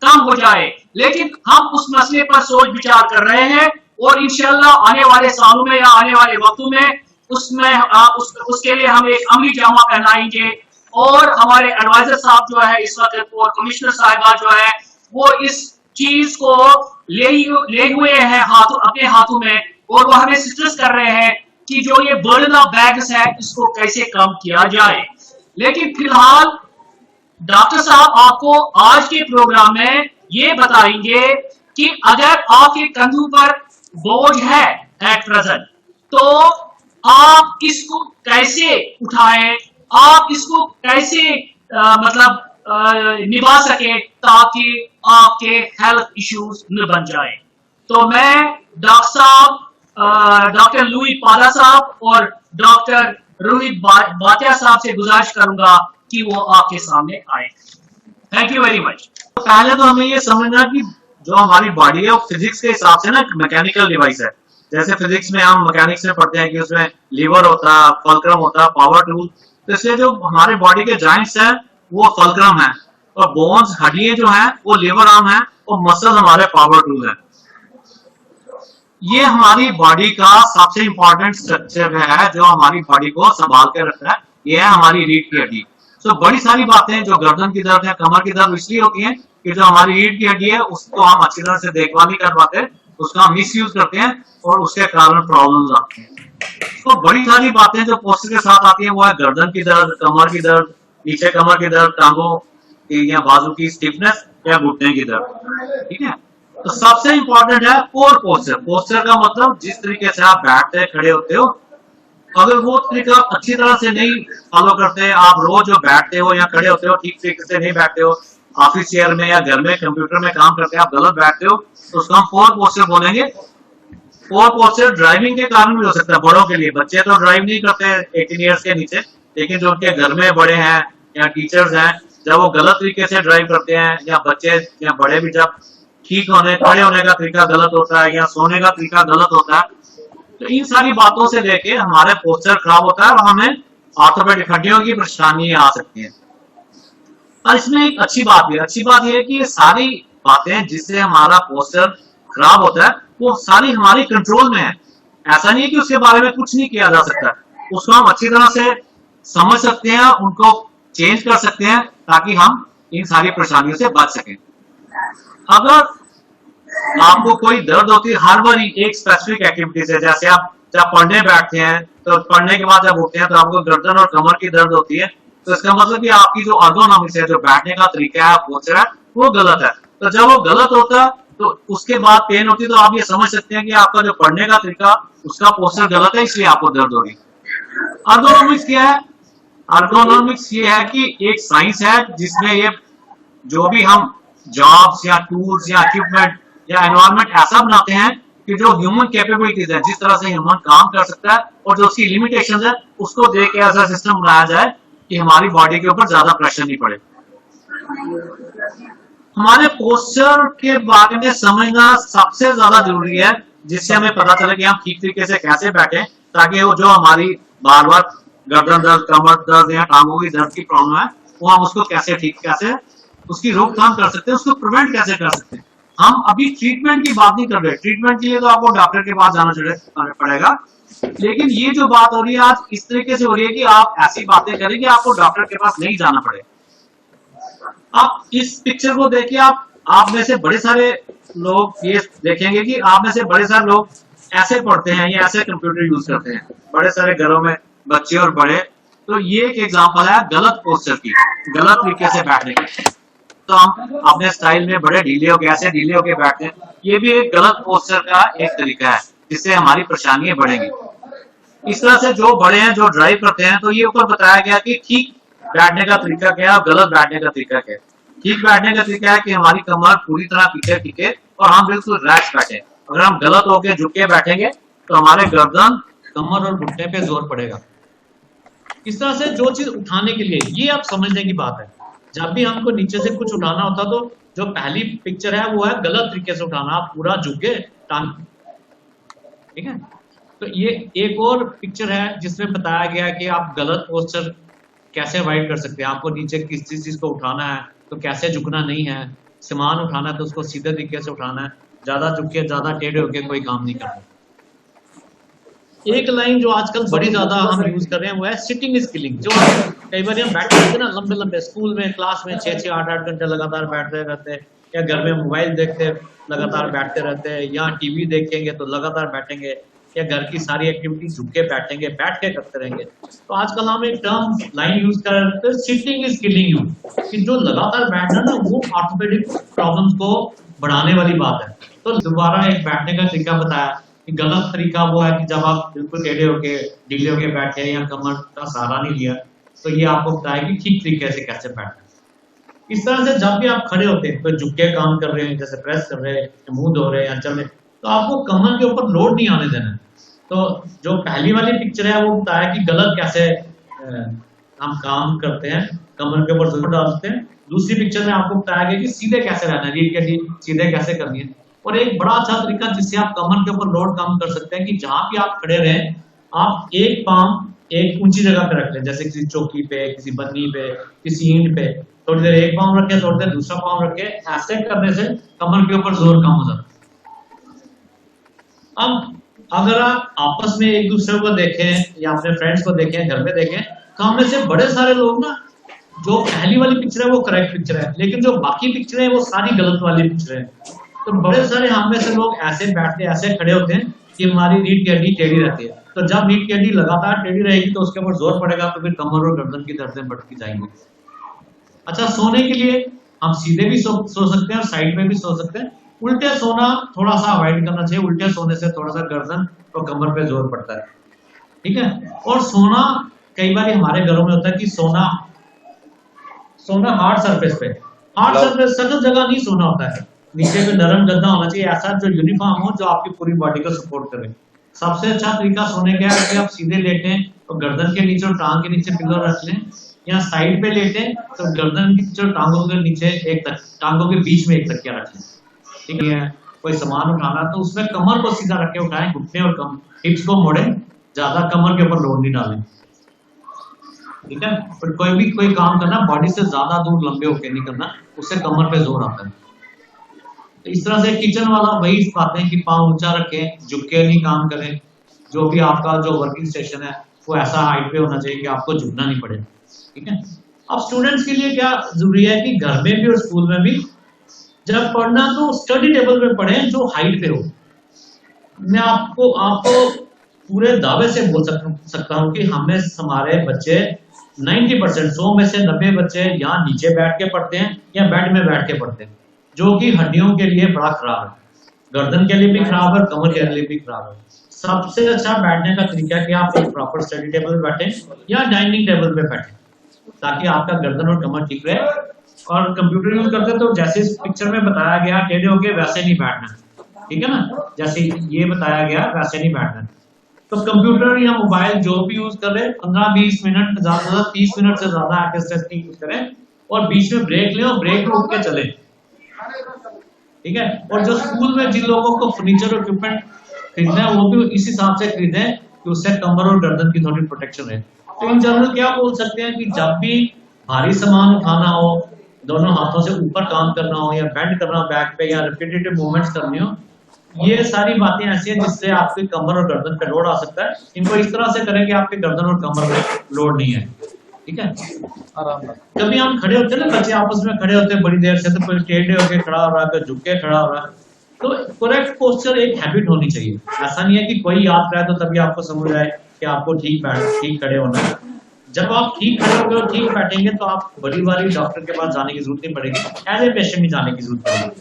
कम हो जाए। लेकिन हम उस मसले पर सोच विचार कर रहे हैं और इंशाल्लाह आने वाले सालों में या आने वाले वक्तों में उसके लिए हम एक अमली जामा पहनाएंगे और हमारे एडवाइजर साहब जो है इस वक्त और कमिश्नर साहिबा जो है वो इस चीज को ले हुए हैं अपने हाथों में और वो हमें सजेस्ट कर रहे हैं कि जो ये बर्डन ऑफ बैग्स है इसको कैसे कम किया जाए। लेकिन फिलहाल डॉक्टर साहब आपको आज के प्रोग्राम में ये बताएंगे कि अगर आपके कंधों पर बोझ है एट प्रेजेंट तो आप इसको कैसे उठाएं, आप इसको कैसे निभा सके ताकि आपके हेल्थ इश्यूज न बन जाए। तो मैं डॉक्टर साहब डॉक्टर लुई पादा साहब और डॉक्टर रोहित भाटिया साहब से गुजारिश करूंगा कि वो आपके सामने आए। Thank you very much. पहले तो हमें ये समझना कि जो हमारी बॉडी है वो फिजिक्स के हिसाब से ना मैकेनिकल डिवाइस है। जैसे फिजिक्स में हम मैकेनिक्स में पढ़ते हैं कि उसमें लीवर होता है, फलक्रम होता है, पावर टूल। तो इसलिए जो हमारे बॉडी के जॉइंट्स हैं वो फलक्रम है और बोन्स हड्डियां जो हैं वो लीवर आर्म है और मसल्स हमारे पावर टूल है। ये हमारी बॉडी का सबसे इंपॉर्टेंट स्ट्रक्चर है जो हमारी बॉडी को संभाल के रखता है। ये है हमारी रीढ़ की हड्डी। तो बड़ी सारी बातें जो गर्दन की दर्द है, कमर की दर्द इसलिए होती है कि जो हमारी रीढ़ की हड्डी है उसको हम अच्छी तरह से देखभाल नहीं कर पाते, उसका हम मिस यूज करते हैं और उसके कारण प्रॉब्लम्स आती हैं। तो बड़ी सारी बातें जो पोस्टर के साथ आती हैं वो है गर्दन की दर्द, कमर की दर्द, नीचे कमर की दर्द, टांगों की या बाजू की स्टिफनेस या घुटने की दर्द। ठीक है, तो सबसे इंपॉर्टेंट है कोर पोस्चर। पोस्चर का मतलब जिस तरीके से आप बैठते खड़े होते हो, अगर वो तरीका अच्छी तरह से नहीं फॉलो करते, आप रोज जो बैठते हो या खड़े होते हो ठीक तरीके से नहीं बैठते हो, ऑफिस चेयर में या घर में कंप्यूटर में काम करते हैं आप गलत बैठते हो, तो उसको हम पोर पोस्चर बोलेंगे। पोर पोस्चर ड्राइविंग के कारण भी हो सकता है बड़ों के लिए। बच्चे तो ड्राइव नहीं करते 18 ईयर्स के नीचे, लेकिन जो उनके घर में बड़े हैं या टीचर्स हैं, जब वो गलत तरीके से ड्राइव करते हैं या बच्चे या बड़े भी जब ठीक होने खड़े होने का तरीका गलत होता है या सोने का तरीका गलत होता है, तो इन सारी बातों से लेके हमारे पोस्चर खराब होता है और हमें ऑर्थोपेडिक हड्डियों की परेशानी आ सकती है। और इसमें एक अच्छी बात यह है कि ये सारी बातें जिससे हमारा पोस्चर खराब होता है वो सारी हमारी कंट्रोल में है। ऐसा नहीं है कि उसके बारे में कुछ नहीं किया जा सकता, उसको हम अच्छी तरह से समझ सकते हैं, उनको चेंज कर सकते हैं ताकि हम इन सारी परेशानियों से बच सकें। अगर आपको कोई दर्द होती है हर बार एक स्पेसिफिक एक्टिविटी से, जैसे आप जब पढ़ने बैठते हैं तो पढ़ने के बाद जब उठते हैं तो आपको गर्दन और कमर की दर्द होती है, तो इसका मतलब कि आपकी जो एर्गोनॉमिक्स है, जो बैठने का तरीका है, पोस्चर है, वो गलत है। तो जब वो गलत होता है तो उसके बाद पेन होती है, तो आप ये समझ सकते हैं कि आपका जो पढ़ने का तरीका उसका पोस्चर गलत है, इसलिए आपको दर्द हो रही है। एर्गोनॉमिक्स क्या है? एर्गोनॉमिक्स ये है कि एक साइंस है जिसमें ये जो भी हम जॉब्स या टूल्स या इक्विपमेंट या एनवायरनमेंट ऐसा बनाते हैं कि जो ह्यूमन कैपेबिलिटीज है, जिस तरह से ह्यूमन काम कर सकता है और जो उसकी लिमिटेशंस है, उसको देख के ऐसा सिस्टम बनाया जाए कि हमारी बॉडी के ऊपर ज्यादा प्रेशर नहीं पड़े। हमारे पोस्चर के बारे में समझना सबसे ज्यादा जरूरी है, जिससे हमें पता चले कि हम ठीक तरीके से कैसे बैठे, ताकि वो जो हमारी बार बार गर्दन दर्द, कमर दर्द या टांगों की दर्द की प्रॉब्लम है, वो हम उसको कैसे उसकी रोकथाम कर सकते हैं, उसको प्रिवेंट कैसे कर सकते हैं। हम अभी ट्रीटमेंट की बात नहीं कर रहे। ट्रीटमेंट के लिए तो आपको डॉक्टर के पास जाना पड़ेगा, लेकिन ये जो बात हो रही है आज इस तरीके से हो रही है कि आप ऐसी बातें करें कि आपको डॉक्टर के पास नहीं जाना पड़े। आप इस पिक्चर को देखिए, आप में से बड़े सारे लोग ये देखेंगे कि आप में से बड़े सारे लोग ऐसे पढ़ते हैं या ऐसे कंप्यूटर यूज करते हैं, बड़े सारे घरों में बच्चे और बड़े। तो ये एक एग्जांपल है गलत पोस्चर की, गलत तरीके से बैठने की। तो हम अपने स्टाइल में बड़े ढीले होके बैठते हैं, ये भी एक गलत पोस्चर का एक तरीका है जिससे हमारी परेशानियां बढ़ेंगी। इस तरह से जो बड़े हैं, जो ड्राइव करते हैं, तो ये ऊपर बताया गया कि ठीक बैठने का तरीका क्या है और गलत बैठने का तरीका क्या है। ठीक बैठने का तरीका है कि हमारी कमर पूरी तरह पीछे टिके और हम बिल्कुल रिलैक्स बैठे। अगर हम गलत होके झुक के बैठेंगे तो हमारे गर्दन, कमर और घुटने पे जोर पड़ेगा। इस तरह से जो चीज उठाने के लिए, ये आप समझने की बात है, जब भी हमको नीचे से कुछ उठाना होता तो जो पहली पिक्चर है वो है गलत तरीके से उठाना, आप पूरा झुके टांग। ठीक है, तो ये एक और पिक्चर है जिसमें बताया गया कि आप गलत पोस्चर कैसे अवॉइड कर सकते हैं। आपको नीचे किस चीज को उठाना है तो कैसे झुकना नहीं है, सामान उठाना है तो उसको सीधे तरीके से उठाना है, ज्यादा झुक के ज्यादा टेढ़े होके कोई काम नहीं करना। एक लाइन जो आजकल बड़ी ज्यादा हम यूज कर रहे हैं वो है सिटिंग इज किलिंग। जो कई बार हम बैठे रहते हैं ना लंबे लंबे, स्कूल में क्लास में 6-6 8-8 घंटे लगातार बैठते रहते हैं, या घर में मोबाइल देखते लगातार बैठते रहते हैं, या टीवी देखेंगे तो लगातार बैठेंगे, या घर की सारी एक्टिविटी झुक के बैठेंगे, बैठ के करते रहेंगे। तो आजकल हम एक टर्म लाइन यूज कर रहे हैं सिटिंग इज किलिंग यू, कि जो लगातार बैठना ना वो ऑर्थोपेडिक प्रॉब्लम्स को बढ़ाने वाली बात है। तो दोबारा एक बैठने का तरीका बताया कि गलत तरीका वो है कि जब आप बिल्कुल टेढ़े होके ढीले होके बैठे या कमर का सहारा नहीं लिया, तो ये आपको बताया कि ठीक तरीके से कैसे बैठना। इस तरह से जब भी आप खड़े होते हैं तो झुक के काम कर रहे हैं, जैसे प्रेस कर रहे हैं, मुंह धो रहे हैं या चल रहे, तो आपको कमर के ऊपर लोड नहीं आने देना। तो जो पहली वाली पिक्चर है वो बताया कि गलत कैसे हम काम करते हैं, कमर के ऊपर जोर डालते हैं। दूसरी पिक्चर में आपको बताया गया कि सीधे कैसे रहना है, रीढ़ के सीधे कैसे करनी है। और एक बड़ा अच्छा तरीका जिससे आप कमर के ऊपर लोड कम कर सकते हैं कि जहां भी आप खड़े रहें, आप एक पाम एक ऊंची जगह पे रख लें, जैसे किसी चौकी पे, किसी बन्नी पे, किसी ईंट पे, थोड़ी देर एक पाम रखें, थोड़ी देर दूसरा पाम रखें। ऐसे करने से कमर के ऊपर जोर कम हो जाता है। अब अगर आप आपस में एक दूसरे को देखें या अपने फ्रेंड्स को देखें, घर में देखें, तो हम में से बड़े सारे लोग ना, जो पहली वाली पिक्चर है वो करेक्ट पिक्चर है, लेकिन जो बाकी पिक्चर है वो सारी गलत वाली पिक्चर है। तो बड़े सारे हम में से लोग ऐसे बैठते, ऐसे खड़े होते हैं कि हमारी रीढ़ की हड्डी टेढ़ी रहती है। तो जब रीढ़ की हड्डी लगातार टेढ़ी रहेगी तो उसके ऊपर जोर पड़ेगा, तो फिर कमर और गर्दन की दर्दें बढ़ती जाएंगी। अच्छा, सोने के लिए हम सीधे भी सो सकते हैं और साइड में भी सो सकते हैं। उल्टे सोना थोड़ा सा अवॉइड करना चाहिए, उल्टे सोने से थोड़ा सा गर्दन और कमर पे जोर पड़ता है, ठीक है। और सोना कई बार हमारे घरों में होता है कि सोना हार्ड सरफेस पे, हार्ड सरफेस सख्त जगह नहीं सोना होता है, नीचे पे नरम गद्दा होना चाहिए, ऐसा जो यूनिफॉर्म हो, जो आपकी पूरी बॉडी को सपोर्ट करे। सबसे अच्छा तरीका सोने का है कि आप सीधे लेटें तो गर्दन के नीचे और टांग के नीचे पिलो रख लें, या साइड पे लेटें तो गर्दन के नीचे और टांगों के नीचे टांगों के बीच में एक तकिया रख लें, ठीक है। कोई सामान उठाना तो उसमें कमर को सीधा रख के उठाएं, घुटने और हिप्स को मोड़ें, ज्यादा कमर के ऊपर लोड नहीं डालें, ठीक है। पर कोई काम करना बॉडी से ज्यादा दूर लंबे होकर नहीं करना, उससे कमर पे जोर आता है। तो इस तरह से किचन वाला वही बातें हैं कि पाँव ऊंचा रखें, झुक के नहीं काम करें। जो भी आपका जो वर्किंग स्टेशन है वो ऐसा हाइट पे होना चाहिए कि आपको झुकना नहीं पड़े, ठीक है। अब स्टूडेंट्स के लिए क्या जरूरी है कि घर में भी और स्कूल में भी जब पढ़ना तो स्टडी टेबल पे पढ़ें जो हाइट पे हो। मैं आपको पूरे दावे से बोल सकता हूँ कि हमारे बच्चे 90%, 100 में से 90 बच्चे या नीचे बैठ के पढ़ते हैं या बेड में बैठ के पढ़ते हैं, जो कि हड्डियों के लिए बड़ा खराब है, गर्दन के लिए भी खराब है, कमर के लिए भी खराब है। सबसे अच्छा बैठने का तरीका है कि आप एक प्रॉपर स्टडी टेबल पे बैठें या डाइनिंग टेबल पे बैठें, ताकि आपका गर्दन और कमर ठीक रहे। और कंप्यूटर यूज करते तो जैसे इस पिक्चर में बताया गया टेढ़े होके वैसे नहीं बैठना, ठीक है ना, जैसे ये बताया गया वैसे नहीं बैठना। तो कंप्यूटर या मोबाइल जो भी यूज कर रहे हैं 15-20 मिनट, ज्यादा से ज्यादा 30 मिनट से ज्यादा एक्सरसाइज यूज करें, और बीच में ब्रेक लें और ब्रेक में उठ के चलें, ठीक है। और जो स्कूल में जिन लोगों को फर्नीचर और इक्विपमेंट खरीदना है वो भी इस हिसाब से खरीदें कि उससे कमर और गर्दन की थोड़ी प्रोटेक्शन रहे। तो इन जनरल क्या बोल सकते हैं कि जब भी भारी सामान उठाना हो, दोनों हाथों से ऊपर काम करना हो, या बेंड करना हो बैक पे, या रिपीटेटिव मूवमेंट्स करनी हो, ये सारी बातें ऐसी हैं जिससे आपके कमर और गर्दन पे लोड आ सकता है। इनको इस तरह से करें कि आपके गर्दन और कमर पे लोड नहीं है, ठीक है। कभी हम खड़े होते हैं ना, बच्चे आपस में खड़े होते हैं बड़ी देर से, तो कोई टेढ़े होके खड़ा हो रहा है, कोई झुक के खड़ा हो रहा है, तो करेक्ट पोस्चर एक हैबिट होनी चाहिए। ऐसा नहीं है कि कोई याद कराए तो तभी आपको समझ आए कि आपको ठीक खड़े होना है। जब आप ठीक खड़े होंगे और ठीक बैठेंगे तो आप बड़ी बारी डॉक्टर के पास जाने की जरूरत नहीं पड़ेगी, एज ए पेशेंट ही जाने की जरूरत पड़ेगी।